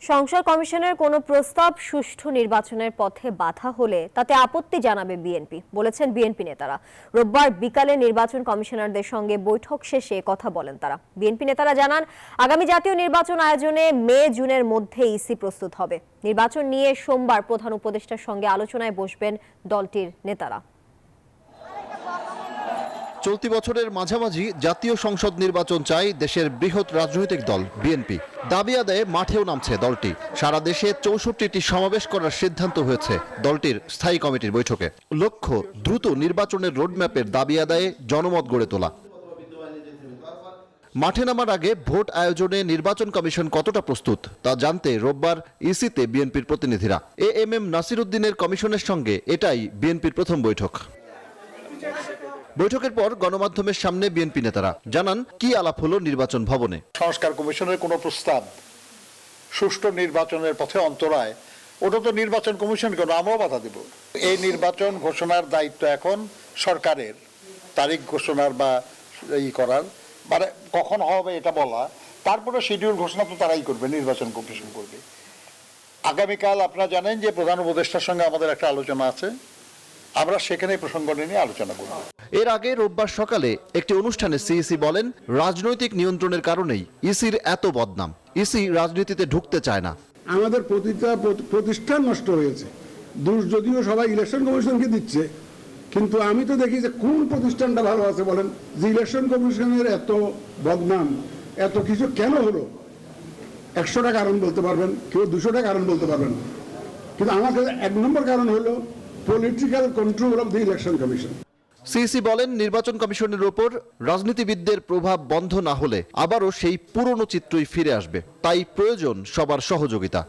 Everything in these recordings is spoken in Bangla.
সংসদ কমিশনের কোনো প্রস্তাব সুষ্ঠু নির্বাচনের পথে বাধা হলে তাতে আপত্তি জানাবে বিএনপি বলেছেন বিএনপি নেতারা। রোববার বিকালে নির্বাচন কমিশনারদের সঙ্গে বৈঠক শেষে কথা বলেন তারা। বিএনপি নেতারা জানান, আগামী জাতীয় নির্বাচন আয়োজনে মে-জুনের মধ্যে ইসি প্রস্তুত হবে। নির্বাচন নিয়ে সোমবার প্রধান উপদেষ্টার সঙ্গে আলোচনায় বসবেন দলটির নেতারা। চলতি বছরের মাঝামাঝি জাতীয় সংসদ নির্বাচন চায় দেশের বৃহৎ রাজনৈতিক দল বিএনপি। দাবি আদায়ে মাঠেও নামছে দলটি। সারা দেশে 64টি সমাবেশ করার সিদ্ধান্ত হয়েছে দলটির স্থায়ী কমিটির বৈঠকে। লক্ষ্য দ্রুত নির্বাচনের রোডম্যাপের দাবি আদায়ে জনমত গড়ে তোলা। মাঠে নামার আগে ভোট আয়োজনে নির্বাচন কমিশন কতটা প্রস্তুত তা জানতে রোববার ইসিতে বিএনপির প্রতিনিধিরা। এএমএম নাসির উদ্দিনের কমিশনের সঙ্গে এটাই বিএনপির প্রথম বৈঠক। বৈঠকের পর গণমাধ্যমের সামনে বিএনপি নেতারা জানান কি আলাপ হলো নির্বাচন ভবনে। সংস্কার কমিশনের কোনো প্রস্তাব সুষ্ঠু নির্বাচনের পথে অন্তরায়, ওটা তো নির্বাচন কমিশন কেন, আমরাও বাধা দেব। এই নির্বাচন ঘোষণার দায়িত্ব এখন সরকারের, তারিখ ঘোষণার বা করার, মানে কখন হবে এটা বলা, তারপরে শিডিউল ঘোষণা তো তারাই করবে, নির্বাচন কমিশন করবে। আগামীকাল আপনারা জানেন যে প্রধান উপদেষ্টার সঙ্গে আমাদের একটা আলোচনা আছে, আমরা সেখানে প্রসঙ্গ নিয়ে আলোচনা করব। এর আগে রোববার সকালে একটি অনুষ্ঠানে সিইসি বলেন, রাজনৈতিক নিয়ন্ত্রণের কারণেই ইসির এত বদনাম। ইসি রাজনীতিতে ঢুকতে চায় না। আমাদের প্রতিষ্ঠান নষ্ট হয়েছে। দোষ যদিও সবাই ইলেকশন কমিশনকে দিচ্ছে, কিন্তু আমি তো দেখি যে কোন প্রতিষ্ঠানটা ভালো আছে বলেন, যে ইলেকশন কমিশনের এত বদনাম, এত কিছু কেন হলো? 100টা কারণ বলতে পারবেন, কেউ 200টা কারণ বলতে পারবেন, কিন্তু আমার কাছে 1 নম্বর কারণ হলো political control of the election commission. CEC বলেন, নির্বাচন কমিশনের উপর রাজনীতিবিদদের প্রভাব বন্ধ না হলে আবারও সেই পুরনো চিত্রই ফিরে আসবে। তাই প্রয়োজন সবার সহযোগিতা।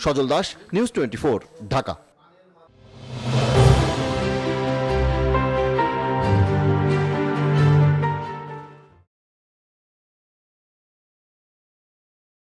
সজল দাস, নিউজ 24, ঢাকা।